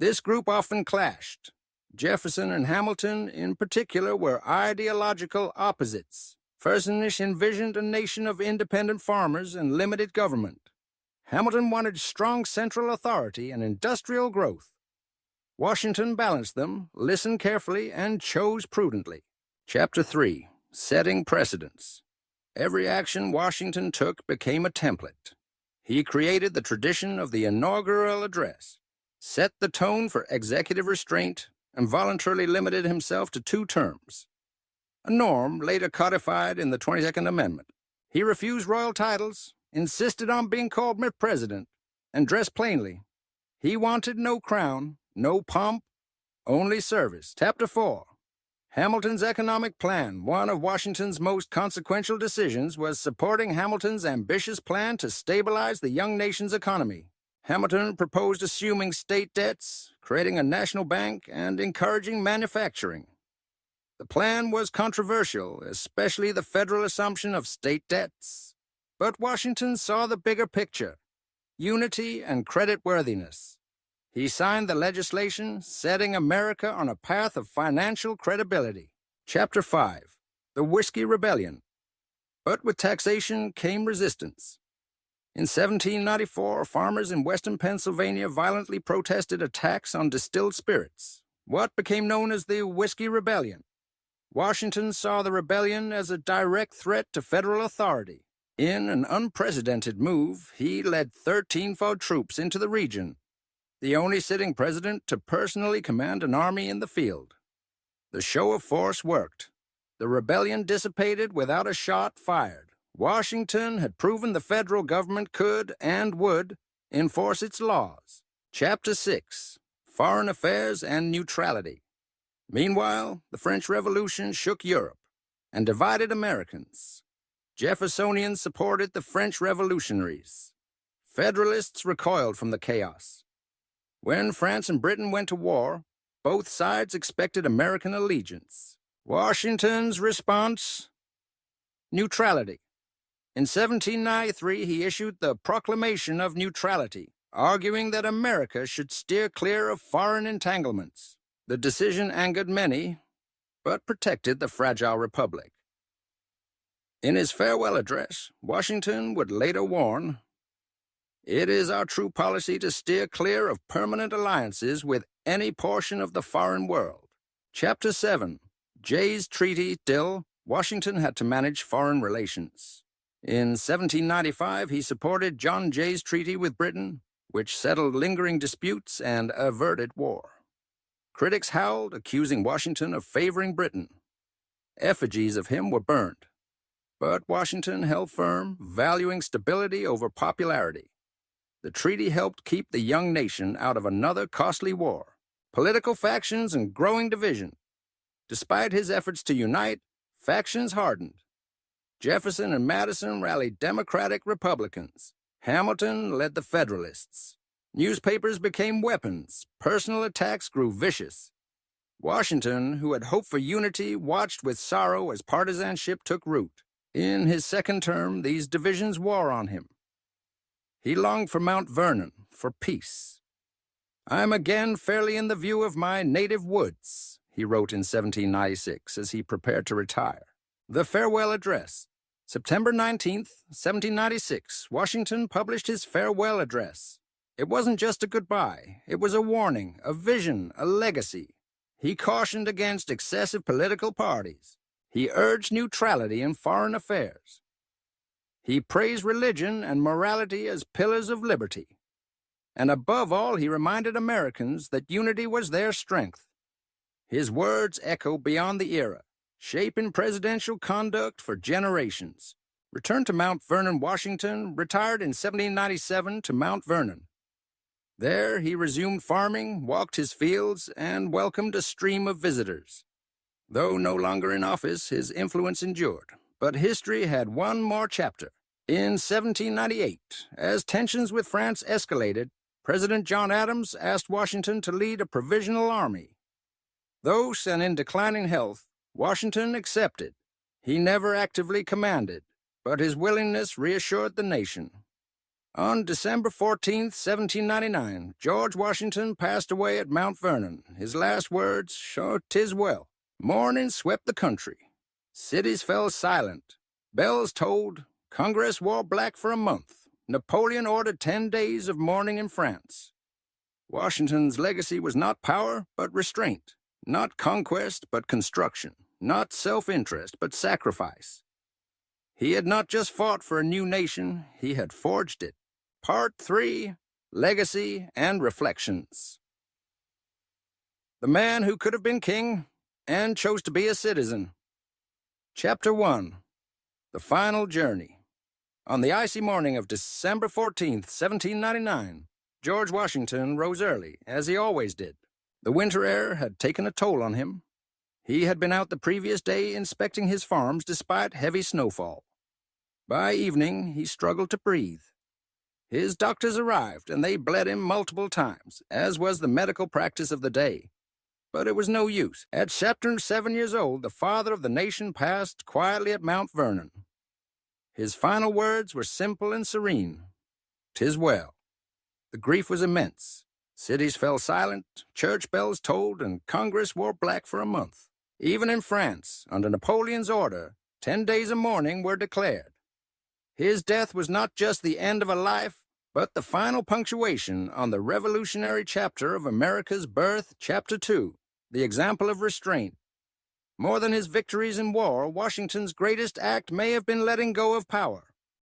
This group often clashed. Jefferson and Hamilton, in particular, were ideological opposites. First envisioned a nation of independent farmers and limited government. Hamilton wanted strong central authority and industrial growth. Washington balanced them, listened carefully, and chose prudently. Chapter 3. Setting Precedents. Every action Washington took became a template. He created the tradition of the inaugural address, set the tone for executive restraint, and voluntarily limited himself to 2 terms, a norm later codified in the 22nd Amendment. He refused royal titles, insisted on being called President, and dressed plainly. He wanted no crown, no pomp, only service. Chapter 4. Hamilton's economic plan. One of Washington's most consequential decisions was supporting Hamilton's ambitious plan to stabilize the young nation's economy. Hamilton proposed assuming state debts, creating a national bank, and encouraging manufacturing. The plan was controversial, especially the federal assumption of state debts. But Washington saw the bigger picture: unity and creditworthiness. He signed the legislation, setting America on a path of financial credibility. Chapter 5. The Whiskey Rebellion. But with taxation came resistance. In 1794, farmers in western Pennsylvania violently protested a tax on distilled spirits, what became known as the Whiskey Rebellion. Washington saw the rebellion as a direct threat to federal authority. In an unprecedented move, he led 13,000 troops into the region, the only sitting president to personally command an army in the field. The show of force worked. The rebellion dissipated without a shot fired. Washington had proven the federal government could and would enforce its laws. Chapter 6. Foreign Affairs and Neutrality. Meanwhile, the French Revolution shook Europe and divided Americans. Jeffersonians supported the French revolutionaries. Federalists recoiled from the chaos. When France and Britain went to war, both sides expected American allegiance. Washington's response? Neutrality. In 1793, he issued the Proclamation of Neutrality, arguing that America should steer clear of foreign entanglements. The decision angered many, but protected the fragile republic. In his farewell address, Washington would later warn, "It is our true policy to steer clear of permanent alliances with any portion of the foreign world." Chapter 7. Jay's Treaty. Still, Washington had to manage foreign relations. In 1795, he supported John Jay's treaty with Britain, which settled lingering disputes and averted war. Critics howled, accusing Washington of favoring Britain. Effigies of him were burned. But Washington held firm, valuing stability over popularity. The treaty helped keep the young nation out of another costly war, political factions and growing division. Despite his efforts to unite, factions hardened. Jefferson and Madison rallied Democratic Republicans. Hamilton led the Federalists. Newspapers became weapons. Personal attacks grew vicious. Washington, who had hoped for unity, watched with sorrow as partisanship took root. In his second term, these divisions wore on him. He longed for Mount Vernon, for peace. "I'm again fairly in the view of my native woods," he wrote in 1796 as he prepared to retire. The Farewell Address. September 19th, 1796, Washington published his farewell address. It wasn't just a goodbye. It was a warning, a vision, a legacy. He cautioned against excessive political parties. He urged neutrality in foreign affairs. He praised religion and morality as pillars of liberty. And above all, he reminded Americans that unity was their strength. His words echo beyond the era, shaping presidential conduct for generations. Returned to Mount Vernon, Washington, retired in 1797 to Mount Vernon. There he resumed farming, walked his fields, and welcomed a stream of visitors. Though no longer in office, his influence endured. But history had one more chapter. In 1798, as tensions with France escalated, President John Adams asked Washington to lead a provisional army. Though and in declining health, Washington accepted. He never actively commanded, but his willingness reassured the nation. On December 14th, 1799, George Washington passed away at Mount Vernon. His last words, "Sure, 'tis well." Mourning swept the country. Cities fell silent. Bells tolled. Congress wore black for a month. Napoleon ordered 10 days of mourning in France. Washington's legacy was not power, but restraint. Not conquest, but construction. Not self-interest, but sacrifice. He had not just fought for a new nation, he had forged it. Part 3, Legacy and Reflections. The man who could have been king and chose to be a citizen. Chapter 1, The Final Journey. On the icy morning of December 14th, 1799, George Washington rose early, as he always did. The winter air had taken a toll on him. He had been out the previous day inspecting his farms despite heavy snowfall. By evening, he struggled to breathe. His doctors arrived, and they bled him multiple times, as was the medical practice of the day. But it was no use. At 7 years old, the father of the nation passed quietly at Mount Vernon. His final words were simple and serene. "'Tis well." The grief was immense. Cities fell silent, church bells tolled, and Congress wore black for a month. Even in France, under Napoleon's order, 10 days of mourning were declared. His death was not just the end of a life, but the final punctuation on the revolutionary chapter of America's birth, Chapter 2, the example of restraint. More than his victories in war, Washington's greatest act may have been letting go of power.